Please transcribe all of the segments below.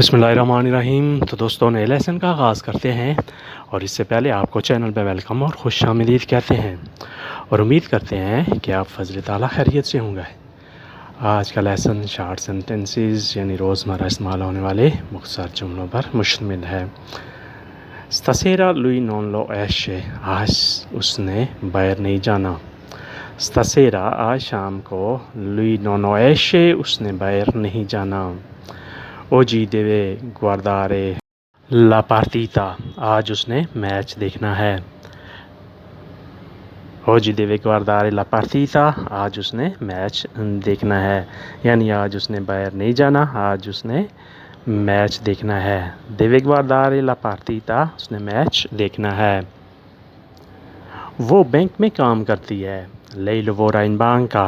बिस्मिल्लाहिर्रहमानिर्रहीम। तो दोस्तों नए लेसन का आगाज़ करते हैं और इससे पहले आपको चैनल पे वेलकम और खुशामदीद कहते हैं और उम्मीद करते हैं कि आप फजल ताला खैरियत से होंगे। आज का लेसन शार्ट सेंटेंसेस यानी रोज़मर्रा इस्तेमाल होने वाले मुख्तसर जुमलों पर मुश्तमिल है। स्तासेरा लुई नॉन लो ऐशे, आज उसने बाहर नहीं जाना। स्तासेरा आज शाम को, लुई नॉन ऐशे उसने बाहर नहीं जाना। ओजी देवे गुआर्दारे ला पार्टीता, आज उसने मैच देखना है। ओजी देवे गुआर्दारे ला पार्टीता, आज उसने मैच देखना है, यानी आज उसने बाहर नहीं जाना, आज उसने मैच देखना है। देवे गुआर्दारे ला पार्टीता, उसने मैच देखना है। वो बैंक में काम करती है। लेई लवोरा इन banca,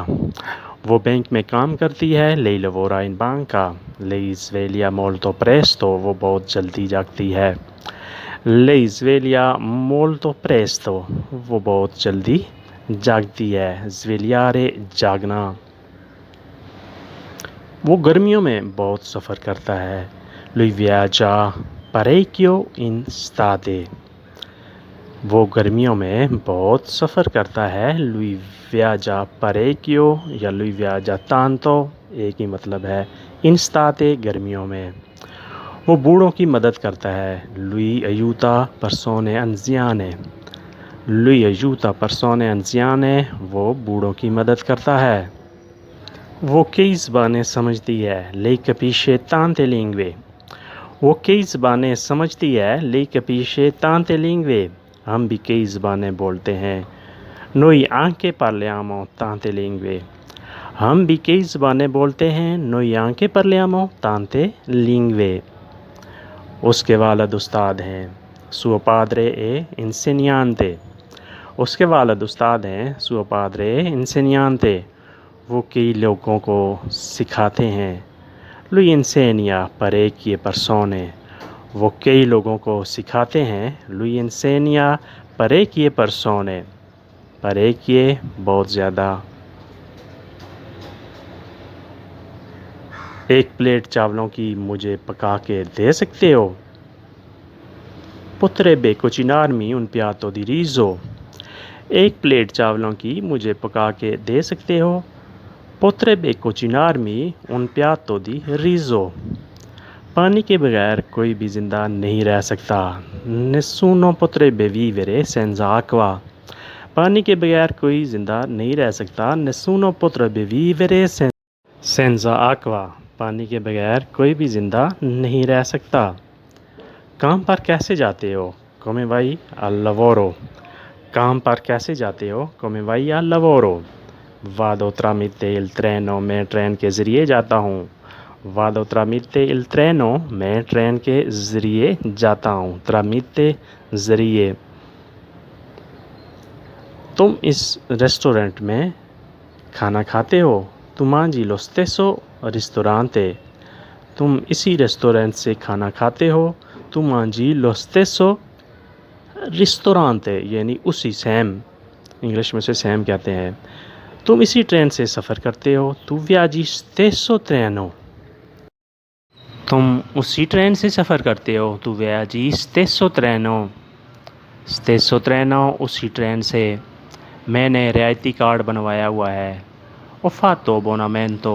वो बैंक में काम करती है। लेई लवोरा इन banca। लेई sveglia molto presto, वो बहुत जल्दी जागती है। लेई sveglia molto presto, वो बहुत जल्दी जागती है। svegliare जागना। वो गर्मियों में बहुत सफ़र करता है। lui viaggia parecchio in estate, वो गर्मियों में बहुत सफ़र करता है। lui viaggia parecchio या lui viaggia tanto एक ही मतलब है। in estate गर्मियों में। वो बूढ़ों की मदद करता है। lui aiuta persone anziane, lui aiuta persone anziane, वो बूढ़ों की मदद करता है। वो कई ज़बानें समझती है। lei capisce tante lingue, वो कई ज़बानें समझती है। lei capisce tante lingue, हम भी कई ज़बानें बोलते हैं। noi anche parliamo tante lingue, हम भी कई ज़बानें बोलते हैं। noi anche parliamo tante lingue। उसके वालिद उस्ताद हैं। suo padre è insegnante, उसके वालिद उस्ताद हैं। suo padre è insegnante, वो कई लोगों को सिखाते हैं। lui insegna parecchie persone, वो कई लोगों को सिखाते हैं। lui insegna parecchie persone, parecchie बहुत ज़्यादा। एक प्लेट चावलों की मुझे पका के दे सकते हो। potrebbe cucinarmi un piatto di riso, एक प्लेट चावलों की मुझे पका के दे सकते हो। potrebbe cucinarmi un piatto di riso, पानी के बगैर कोई भी ज़िंदा नहीं रह सकता। nessuno potrebbe vivere senza acqua, पानी के बगैर कोई ज़िंदा नहीं रह सकता। nessuno potrebbe vivere senza acqua, पानी के बगैर कोई भी ज़िंदा नहीं रह सकता। काम पर कैसे जाते हो। come vai al lavoro, काम पर कैसे जाते हो। come vai al lavoro। vado tramite il treno, मैं ट्रेन के ज़रिए जाता हूँ। vado tramite il treno, मैं ट्रेन के ज़रिए जाता हूँ। tramite ज़रिए। तुम इस रेस्टोरेंट में खाना खाते हो। tu mangi lo stesso ristorante, तुम इसी रेस्टोरेंट से खाना खाते हो। tu mangi lo stesso ristorante यानी उसी, सेम, इंग्लिश में से सेम कहते हैं। तुम इसी ट्रेन से सफ़र करते हो। tu viaggi stesso treno, तुम उसी ट्रेन से सफ़र करते हो। tu viaggi stesso treno, stesso treno उसी ट्रेन से। मैंने रियायती कार्ड बनवाया हुआ है। ho fatto abbonamento,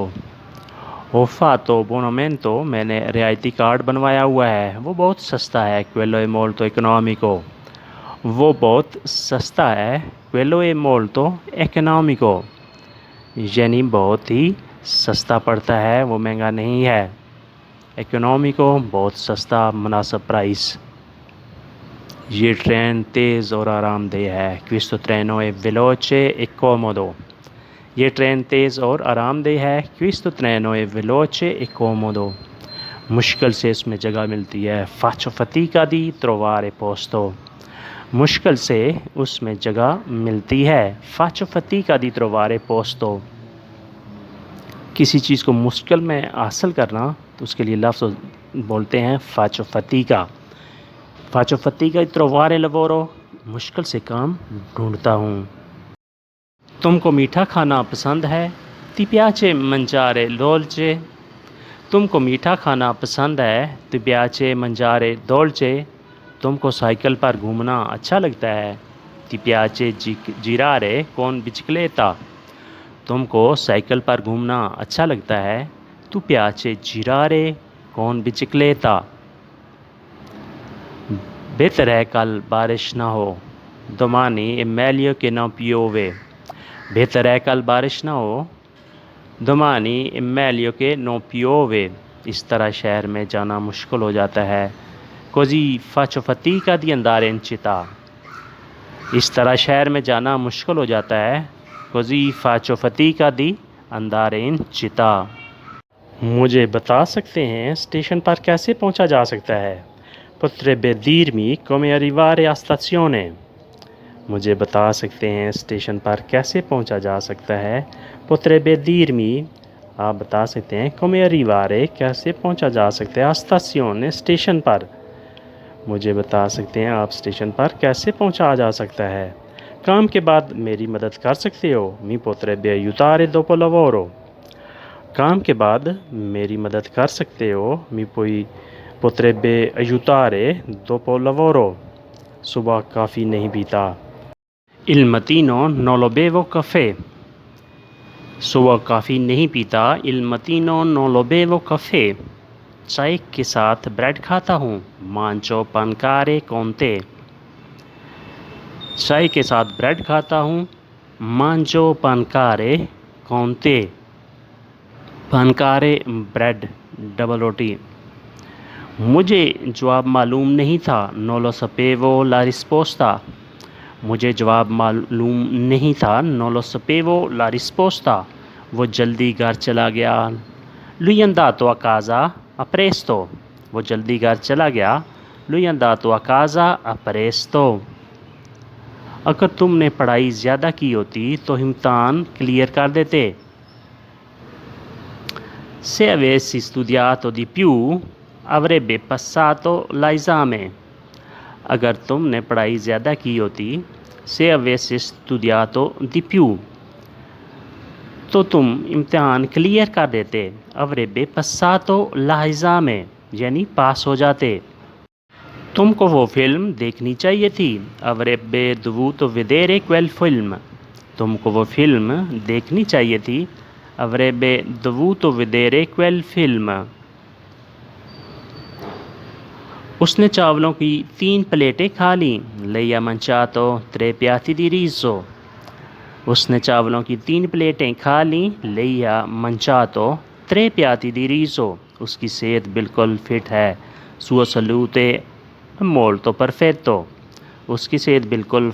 ho fatto abbonamento, मैंने रियायती कार्ड बनवाया हुआ है। वो बहुत सस्ता है। quello è molto economico, वो बहुत सस्ता है। quello è molto economico, यानी बहुत ही सस्ता पड़ता है, वो महंगा नहीं है। economico बहुत सस्ता, मुनासिब प्राइस। ये ट्रेन तेज़ और आरामदेह है। questo treno è veloce e comodo, ये ट्रेन तेज़ और आरामदेह है। questo treno è veloce e comodo, मुश्किल से इसमें जगह मिलती है। faccio fatica di trovare posto, मुश्किल से उसमें जगह मिलती है। faccio fatica di trovare posto, किसी चीज़ को मुश्किल में हासिल करना तो उसके लिए लफ्ज़ बोलते हैं faccio fatica। faccio fatica di trovare lavoro, मुश्किल से काम ढूंढता हूँ। तुमको मीठा खाना पसंद है। ti piace mangiare dolce, तुमको मीठा खाना पसंद है? ti piace mangiare dolce? तुमको साइकिल पर घूमना अच्छा लगता है? ti piace girare con bicicletta? तुमको साइकिल पर घूमना अच्छा लगता है? tu piace girare con bicicletta? बेहतर है कल बारिश ना हो। domani è meglio che non piove। बेहतर है कल बारिश ना हो। domani è meglio che non piove। इस तरह शहर में जाना मुश्किल हो जाता है। così faccio fatica di andare in città। इस तरह शहर में जाना मुश्किल हो जाता है। così faccio fatica di andare in città। मुझे बता सकते हैं स्टेशन पर कैसे पहुंचा जा सकता है? potrebbe dirmi come arrivare a stazione? मुझे बता सकते हैं स्टेशन पर कैसे पहुंचा जा सकता है? potrebbe dirmi आप बता सकते हैं come arrivare कैसे पहुंचा जा सकता है? a stazione स्टेशन पर। मुझे बता सकते हैं आप स्टेशन पर कैसे पहुंचा जा सकता है? काम के बाद मेरी मदद कर सकते हो? mi potrebbe aiutare dopo lavoro? काम के बाद मेरी मदद कर सकते हो? mi potrebbe aiutare dopo lavoro? सुबह काफ़ी नहीं पीता। il mattino non lo bevo caffè। सुबह काफ़ी नहीं पीता। il mattino non lo bevo caffè। चाय के साथ ब्रेड खाता हूँ। mangio pancare con te। चाय के साथ ब्रेड खाता हूँ। mangio pancare con te। pancare bread डबल रोटी। मुझे जवाब मालूम नहीं था। non lo sapevo la risposta। मुझे जवाब मालूम नहीं था। non lo sapevo la risposta। वो जल्दी घर चला गया। lui è andato a casa a presto। वो जल्दी घर चला गया। lui è andato a casa a presto। अगर तुमने पढ़ाई ज़्यादा की होती तो इम्तहान क्लियर कर देते। se avessi studiato di più avrebbe passato l'esame। अगर तुमने पढ़ाई ज़्यादा की होती se avessi studiato di più तो तुम इम्तिहान क्लियर कर देते। avrebbe passato l'esame यानी पास हो जाते। तुमको वो फिल्म देखनी चाहिए थी। avrebbe dovuto vedere quel film। तुमको वो फिल्म देखनी चाहिए थी। avrebbe dovuto vedere quel film। उसने चावलों की 3 प्लेटें खा लीं। lei ha mangiato 3 piatti di riso। उसने चावलों की 3 प्लेटें खा लीं। lei ha mangiato 3 piatti di riso। उसकी सेहत बिल्कुल फिट है। sua salute è molto perfetto। उसकी सेहत बिल्कुल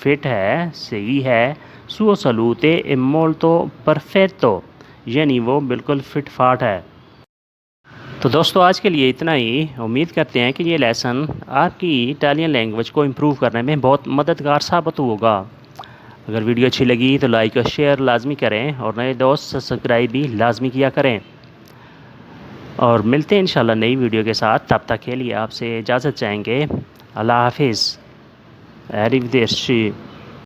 फिट है, सही है। sua salute è molto perfetto यानी वो बिल्कुल फिट फाट है। तो दोस्तों आज के लिए इतना ही। उम्मीद करते हैं कि ये लेसन आपकी इटालियन लैंग्वेज को इम्प्रूव करने में बहुत मददगार साबित होगा। अगर वीडियो अच्छी लगी तो लाइक और शेयर लाजमी करें और नए दोस्त सब्सक्राइब भी लाजमी किया करें। और मिलते हैं इंशाल्लाह नई वीडियो के साथ। तब तक के लिए आपसे इजाज़त चाहेंगे। अल्लाह हाफिज़। arrivederci।